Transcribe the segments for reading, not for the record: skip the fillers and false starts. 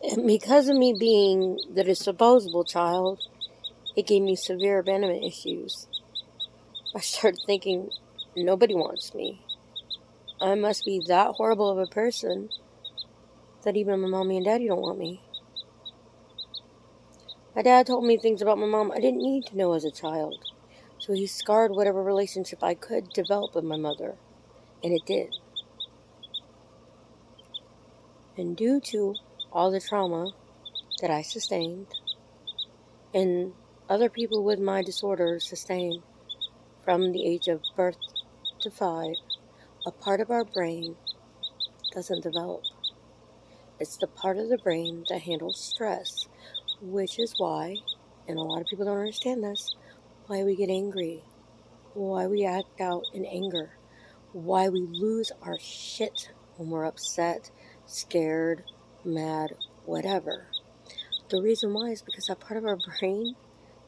And because of me being the disposable child, it gave me severe abandonment issues. I started thinking, nobody wants me. I must be that horrible of a person that even my mommy and daddy don't want me. My dad told me things about my mom I didn't need to know as a child, so he scarred whatever relationship I could develop with my mother, and it did. And due to all the trauma that I sustained, and other people with my disorder sustain from the age of birth to 5, a part of our brain doesn't develop. It's the part of the brain that handles stress, which is why, and a lot of people don't understand this, why we get angry, why we act out in anger, why we lose our shit when we're upset, scared, mad, whatever. The reason why is because that part of our brain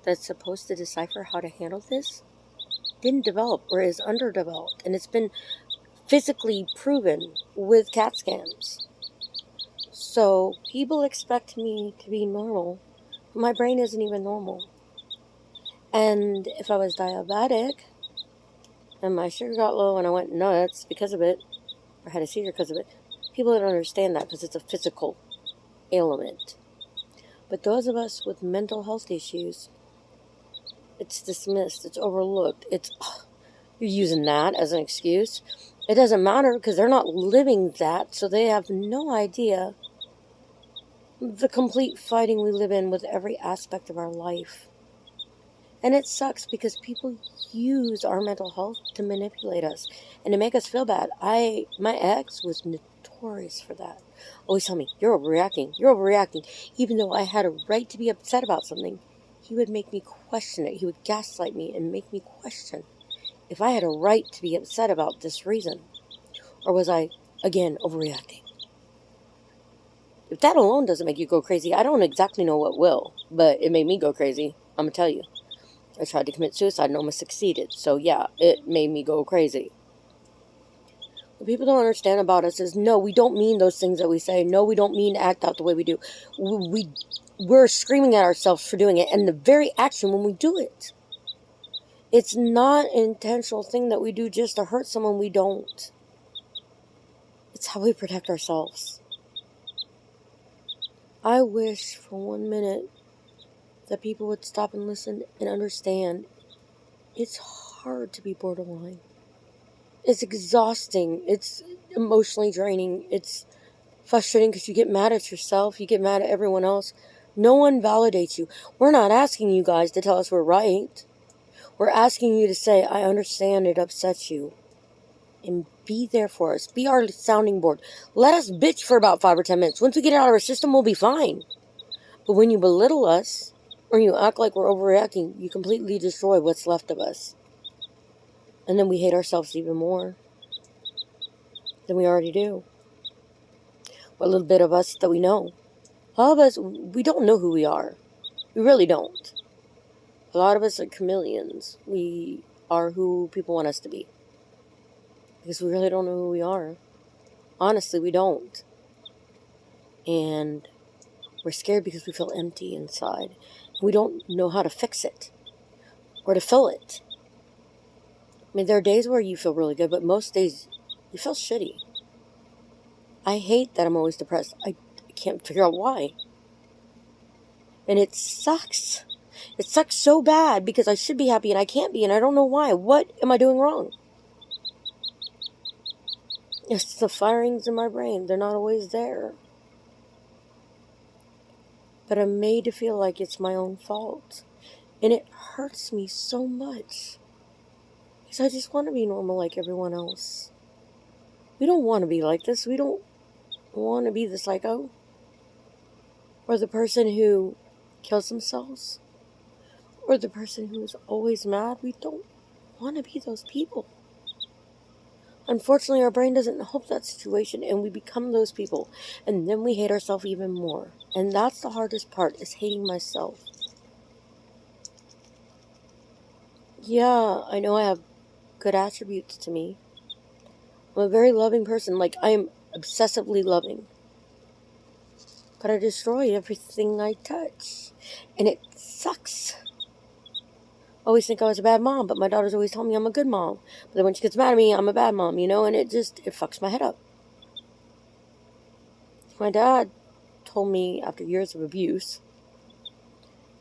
that's supposed to decipher how to handle this didn't develop or is underdeveloped, and it's been physically proven with CAT scans. So people expect me to be normal. My brain isn't even normal. And if I was diabetic and my sugar got low and I went nuts because of it, or had a seizure because of it, people don't understand that because it's a physical ailment. But those of us with mental health issues, it's dismissed, it's overlooked, you're using that as an excuse. It doesn't matter because they're not living that, so they have no idea the complete fighting we live in with every aspect of our life. And it sucks because people use our mental health to manipulate us and to make us feel bad. My ex was notorious for that. Always tell me, you're overreacting. Even though I had a right to be upset about something, he would make me question it. He would gaslight me and make me question if I had a right to be upset about this reason. Or was I, again, overreacting? If that alone doesn't make you go crazy, I don't exactly know what will. But it made me go crazy, I'm going to tell you. I tried to commit suicide and almost succeeded. So yeah, it made me go crazy. What people don't understand about us is, no, we don't mean those things that we say. No, we don't mean to act out the way we do. We're screaming at ourselves for doing it. And the very action when we do it, it's not an intentional thing that we do just to hurt someone. We don't. It's how we protect ourselves. I wish for 1 minute that people would stop and listen and understand it's hard to be borderline. It's exhausting. It's emotionally draining. It's frustrating because you get mad at yourself. You get mad at everyone else. No one validates you. We're not asking you guys to tell us we're right. We're asking you to say, I understand it upsets you. And be there for us. Be our sounding board. Let us bitch for about 5 or 10 minutes. Once we get it out of our system, we'll be fine. But when you belittle us, or you act like we're overreacting, you completely destroy what's left of us. And then we hate ourselves even more than we already do. What little bit of us that we know. All of us, we don't know who we are. We really don't. A lot of us are chameleons. We are who people want us to be. Because we really don't know who we are. Honestly, we don't. And we're scared because we feel empty inside. We don't know how to fix it. Or to fill it. I mean, there are days where you feel really good, but most days you feel shitty. I hate that I'm always depressed. I can't figure out why. And it sucks. It sucks so bad because I should be happy and I can't be and I don't know why. What am I doing wrong? It's the firings in my brain. They're not always there. But I'm made to feel like it's my own fault. And it hurts me so much. Because I just want to be normal like everyone else. We don't want to be like this. We don't want to be the psycho. Or the person who kills themselves. Or the person who is always mad. We don't want to be those people. Unfortunately, our brain doesn't help that situation, and we become those people. And then we hate ourselves even more. And that's the hardest part, is hating myself. Yeah, I know I have good attributes to me. I'm a very loving person. Like, I am obsessively loving. but I destroy everything I touch. And it sucks. I always think I was a bad mom, but my daughters always tell me I'm a good mom. But then when she gets mad at me, I'm a bad mom, you know, and it fucks my head up. My dad told me after years of abuse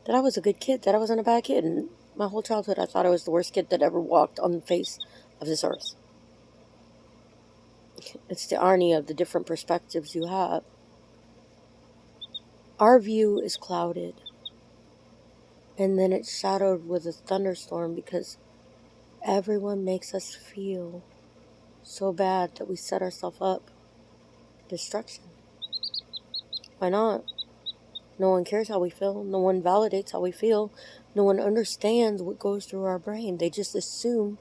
that I was a good kid, that I wasn't a bad kid. And my whole childhood, I thought I was the worst kid that ever walked on the face of this earth. It's the irony of the different perspectives you have. Our view is clouded. And then it's shadowed with a thunderstorm because everyone makes us feel so bad that we set ourselves up for destruction. Why not? No one cares how we feel. No one validates how we feel. No one understands what goes through our brain. They just assume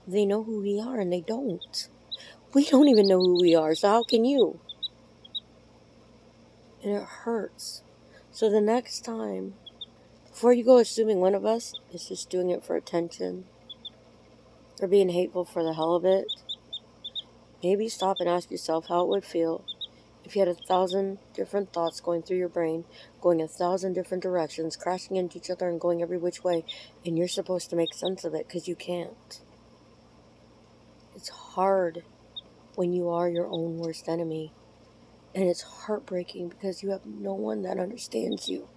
they know who we are, and they don't. We don't even know who we are, so how can you? And it hurts. So the next time, before you go assuming one of us is just doing it for attention or being hateful for the hell of it, maybe stop and ask yourself how it would feel if you had 1,000 different thoughts going through your brain, going 1,000 different directions, crashing into each other and going every which way, and you're supposed to make sense of it because you can't. It's hard when you are your own worst enemy, and it's heartbreaking because you have no one that understands you.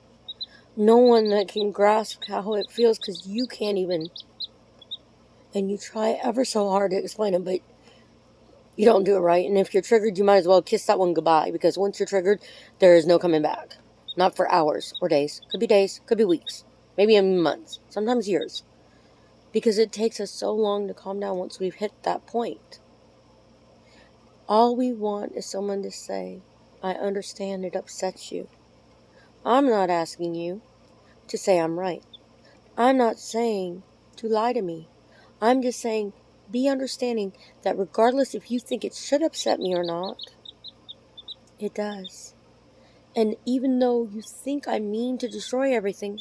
No one that can grasp how it feels because you can't even. And you try ever so hard to explain it, but you don't do it right. And if you're triggered, you might as well kiss that one goodbye, because once you're triggered, there is no coming back. Not for hours or days. Could be weeks, maybe even months, sometimes years. Because it takes us so long to calm down once we've hit that point. All we want is someone to say, I understand it upsets you. I'm not asking you to say I'm right. I'm not saying to lie to me. I'm just saying, be understanding that regardless if you think it should upset me or not, it does. And even though you think I mean to destroy everything,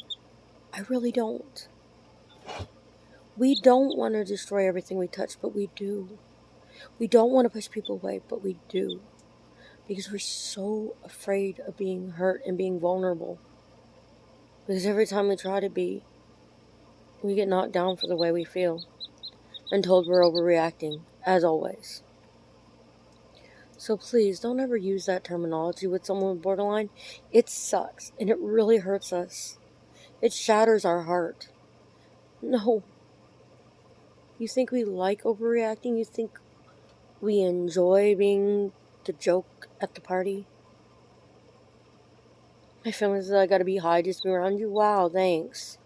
I really don't. We don't want to destroy everything we touch, but we do. We don't want to push people away, but we do. Because we're so afraid of being hurt and being vulnerable. Because every time we try to be, we get knocked down for the way we feel. And told we're overreacting, as always. So please, don't ever use that terminology with someone with borderline. It sucks, and it really hurts us. It shatters our heart. No. You think we like overreacting? You think we enjoy being the joke at the party? My family says I gotta be high just to be around you. Wow, thanks.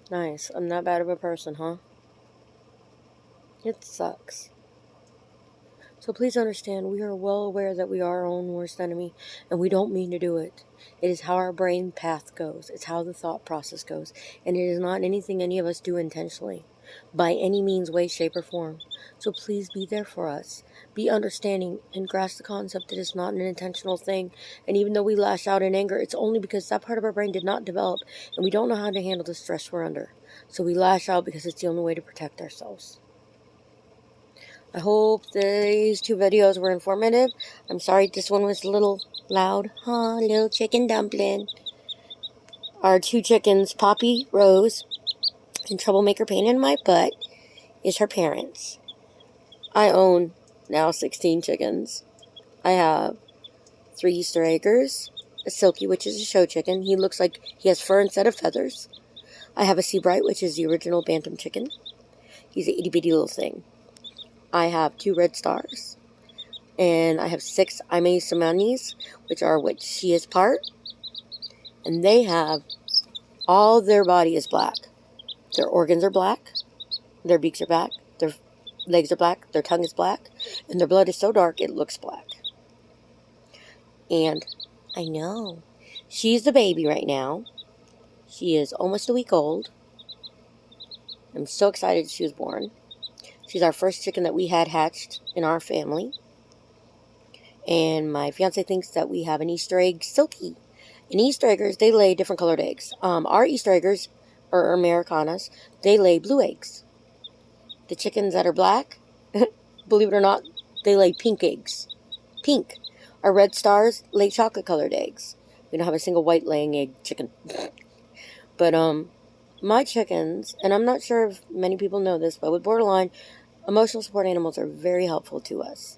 Nice. I'm not bad of a person, huh? It sucks. So please understand, we are well aware that we are our own worst enemy, and we don't mean to do it. It is how our brain path goes. It's how the thought process goes. And it is not anything any of us do intentionally, by any means, way, shape, or form. So please be there for us. Be understanding and grasp the concept that it's not an intentional thing. And even though we lash out in anger, it's only because that part of our brain did not develop, and we don't know how to handle the stress we're under. So we lash out because it's the only way to protect ourselves. I hope these 2 videos were informative. I'm sorry this one was a little loud. Little chicken dumpling. Our 2 chickens, Poppy, Rose, and Troublemaker Pain in My Butt, is her parents. I own now 16 chickens. I have 3 Easter eggers, a Silky, which is a show chicken. He looks like he has fur instead of feathers. I have a Seabright, which is the original Bantam chicken. He's a itty bitty little thing. I have 2 Red Stars, and I have 6 Aimee Samanis, which are what she is part, and they have, all their body is black. Their organs are black, their beaks are black, their legs are black, their tongue is black, and their blood is so dark it looks black. And I know, she's the baby right now. She is almost a week old. I'm so excited she was born. She's our first chicken that we had hatched in our family. And my fiance thinks that we have an Easter egg Silky. And Easter eggers, they lay different colored eggs. Our Easter eggers, or Americanas, they lay blue eggs. The chickens that are black, believe it or not, they lay pink eggs. Pink. Our red stars lay chocolate colored eggs. We don't have a single white laying egg chicken. But my chickens, and I'm not sure if many people know this, but with borderline, emotional support animals are very helpful to us.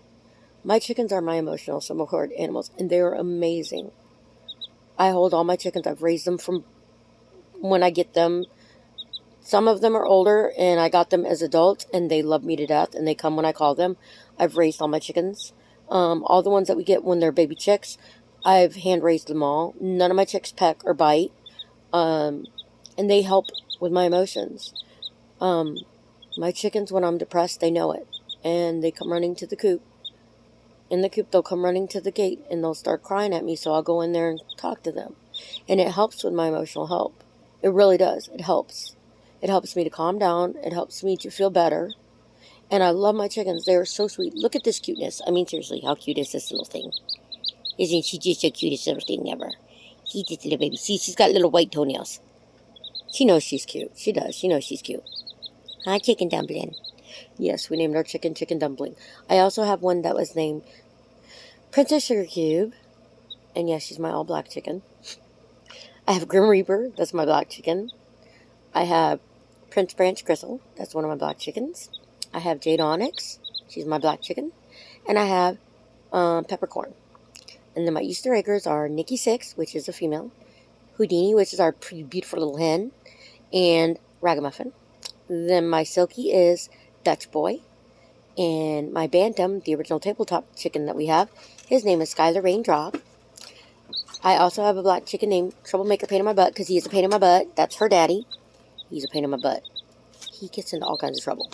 My chickens are my emotional support animals, and they are amazing. I hold all my chickens. I've raised them from when I get them. Some of them are older, and I got them as adults, and they love me to death, and they come when I call them. I've raised all my chickens. All the ones that we get when they're baby chicks, I've hand-raised them all. None of my chicks peck or bite, and they help with my emotions. My chickens, when I'm depressed, they know it, and they come running to the coop. In the coop, they'll come running to the gate, and they'll start crying at me, so I'll go in there and talk to them. And it helps with my emotional help. It really does. It helps. It helps me to calm down. It helps me to feel better. And I love my chickens. They are so sweet. Look at this cuteness. I mean, seriously, how cute is this little thing? Isn't she just the cutest little thing ever? She's just a little baby. See, she's got little white toenails. She knows she's cute. She does. She knows she's cute. Hi, Chicken Dumpling. Yes, we named our chicken Chicken Dumpling. I also have one that was named Princess Sugar Cube. And yes, she's my all-black chicken. I have Grim Reaper. That's my black chicken. I have Prince Branch Gristle. That's one of my black chickens. I have Jade Onyx. She's my black chicken. And I have Peppercorn. And then my Easter eggers are Nikki Six, which is a female. Houdini, which is our pretty beautiful little hen. And Ragamuffin. Then my Silky is Dutch Boy. And my Bantam, the original tabletop chicken that we have, his name is Skylar Raindrop. I also have a black chicken named Troublemaker Pain in My Butt, because he is a pain in my butt. That's her daddy. He's a pain in my butt. He gets into all kinds of trouble.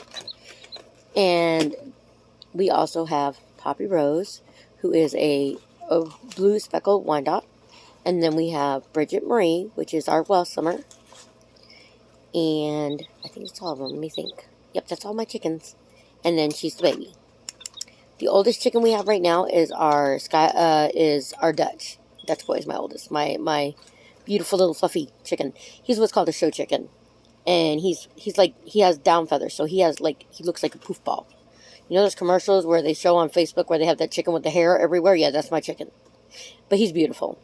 And we also have Poppy Rose, who is a blue speckled Wyandotte. And then we have Bridget Marie, which is our Welsummer. And I think that's all of them. Let me think. Yep, that's all my chickens. And then she's the baby. The oldest chicken we have right now is our Dutch. Dutch Boy is my oldest. My beautiful little fluffy chicken. He's what's called a show chicken. And he's like, he has down feathers. So he looks like a poof ball. You know those commercials where they show on Facebook where they have that chicken with the hair everywhere? Yeah, that's my chicken. But he's beautiful.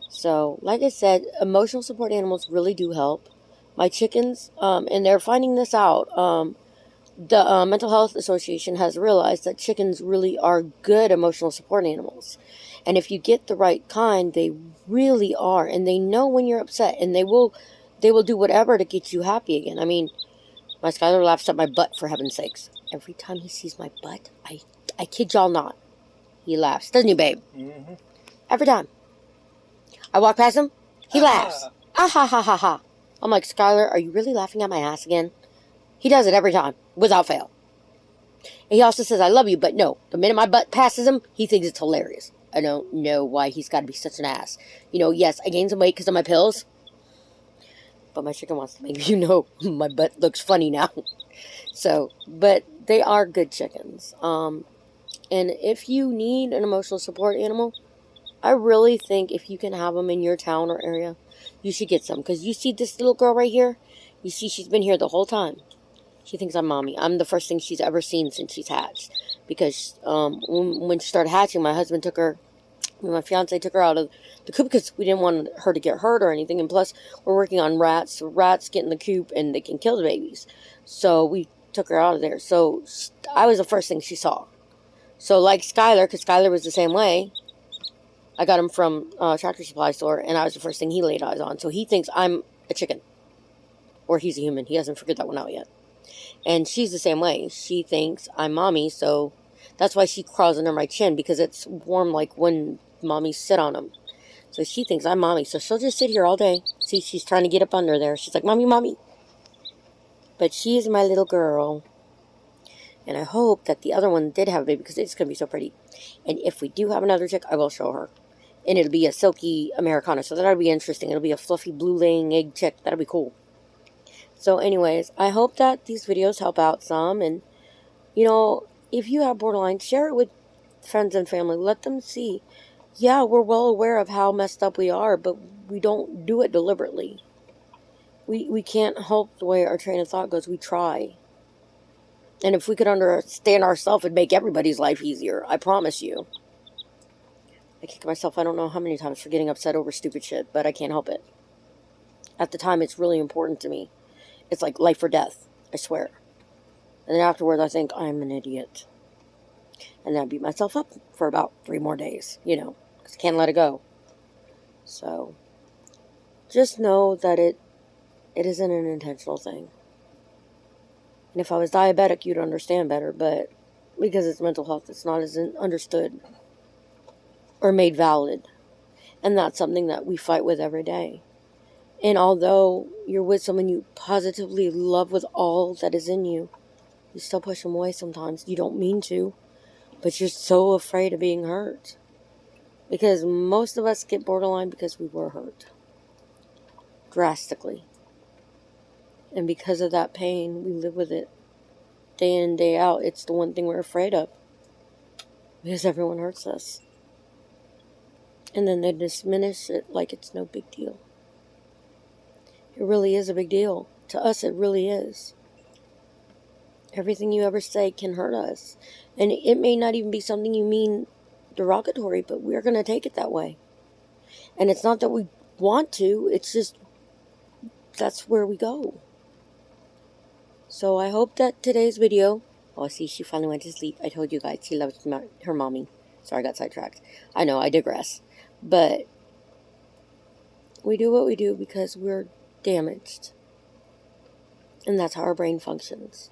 So, like I said, emotional support animals really do help. My chickens, and they're finding this out, the Mental Health Association has realized that chickens really are good emotional support animals. And if you get the right kind, they really are. And they know when you're upset. And they will do whatever to get you happy again. I mean, my Skylar laughs at my butt, for heaven's sakes. Every time he sees my butt, I kid y'all not, he laughs. Doesn't he, babe? Mm-hmm. Every time. I walk past him, he laughs. Ah ha ha ha ha. I'm like, Skylar, are you really laughing at my ass again? He does it every time, without fail. And he also says, I love you, but no. The minute my butt passes him, he thinks it's hilarious. I don't know why he's got to be such an ass. You know, yes, I gained some weight because of my pills. But my chicken wants to make you know my butt looks funny now. So, but they are good chickens. And if you need an emotional support animal, I really think if you can have them in your town or area, you should get some. Because you see this little girl right here? You see she's been here the whole time. She thinks I'm mommy. I'm the first thing she's ever seen since she's hatched. Because when she started hatching, my fiance took her out of the coop because we didn't want her to get hurt or anything. And plus, we're working on rats. So rats get in the coop and they can kill the babies. So we took her out of there. So I was the first thing she saw. So like Skylar, because Skylar was the same way, I got him from Tractor Supply store, and I was the first thing he laid eyes on. So he thinks I'm a chicken. Or he's a human. He hasn't figured that one out yet. And she's the same way. She thinks I'm mommy, so that's why she crawls under my chin, because it's warm like when mommies sit on them. So she thinks I'm mommy, so she'll just sit here all day. See, she's trying to get up under there. She's like, mommy, mommy. But she's my little girl. And I hope that the other one did have a baby, because it's going to be so pretty. And if we do have another chick, I will show her. And it'll be a silky Americana, so that'll be interesting. It'll be a fluffy blue laying egg chick. That'll be cool. So anyways, I hope that these videos help out some. And, you know, if you have borderline, share it with friends and family. Let them see. Yeah, we're well aware of how messed up we are, but we don't do it deliberately. We can't help the way our train of thought goes. We try. And if we could understand ourselves, it'd make everybody's life easier. I promise you. I kick myself I don't know how many times for getting upset over stupid shit, but I can't help it. At the time, it's really important to me. It's like life or death, I swear. And then afterwards, I think I'm an idiot. And then I beat myself up for about 3 more days, because I can't let it go. So, just know that it isn't an intentional thing. And if I was diabetic, you'd understand better, but because it's mental health, it's not as understood or made valid. And that's something that we fight with every day. And although you're with someone you positively love with all that is in you, you still push them away sometimes. You don't mean to, but you're so afraid of being hurt. Because most of us get borderline because we were hurt. Drastically. And because of that pain, we live with it. Day in and day out, it's the one thing we're afraid of. Because everyone hurts us. And then they diminish it like it's no big deal. It really is a big deal. To us, it really is. Everything you ever say can hurt us. And it may not even be something you mean derogatory, but we're going to take it that way. And it's not that we want to, it's just that's where we go. So I hope that today's video... Oh, see, she finally went to sleep. I told you guys she loves her mommy. Sorry, I got sidetracked. I know, I digress. But we do what we do because we're damaged. And that's how our brain functions.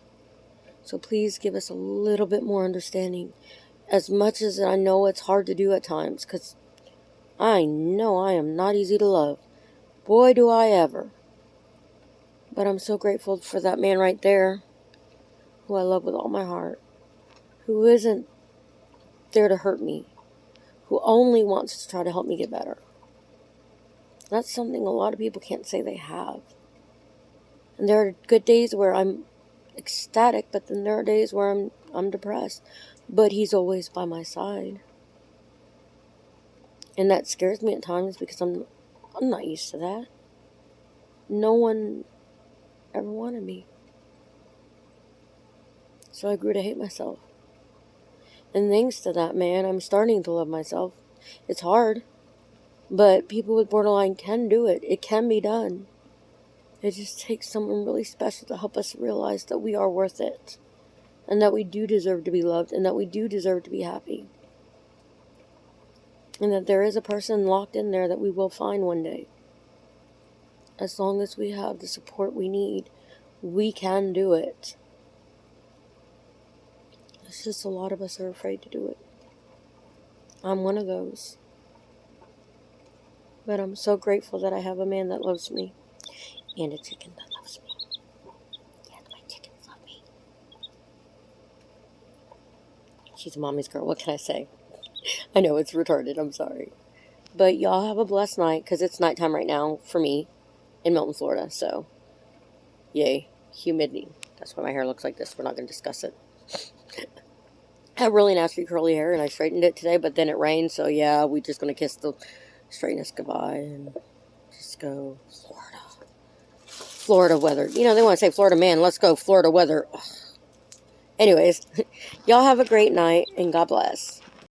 So please give us a little bit more understanding. As much as I know it's hard to do at times, because I know I am not easy to love. Boy, do I ever. But I'm so grateful for that man right there, who I love with all my heart, who isn't there to hurt me, who only wants to try to help me get better. That's something a lot of people can't say they have. And there are good days where I'm ecstatic, but then there are days where I'm depressed. But he's always by my side. And that scares me at times because I'm not used to that. No one ever wanted me. So I grew to hate myself. And thanks to that man, I'm starting to love myself. It's hard. But people with borderline can do it. It can be done. It just takes someone really special to help us realize that we are worth it. And that we do deserve to be loved. And that we do deserve to be happy. And that there is a person locked in there that we will find one day. As long as we have the support we need, we can do it. It's just a lot of us are afraid to do it. I'm one of those. But I'm so grateful that I have a man that loves me. And a chicken that loves me. And my chickens love me. She's a mommy's girl. What can I say? I know it's retarded. I'm sorry. But y'all have a blessed night. Because it's nighttime right now for me. In Milton, Florida. So, yay. Humidity. That's why my hair looks like this. We're not going to discuss it. I have really nasty curly hair. And I straightened it today. But then it rained. So, yeah. We're just going to kiss the straightness goodbye. And just go Florida. Florida weather. They want to say Florida man. Let's go Florida weather. Ugh. Anyways, y'all have a great night, and God bless.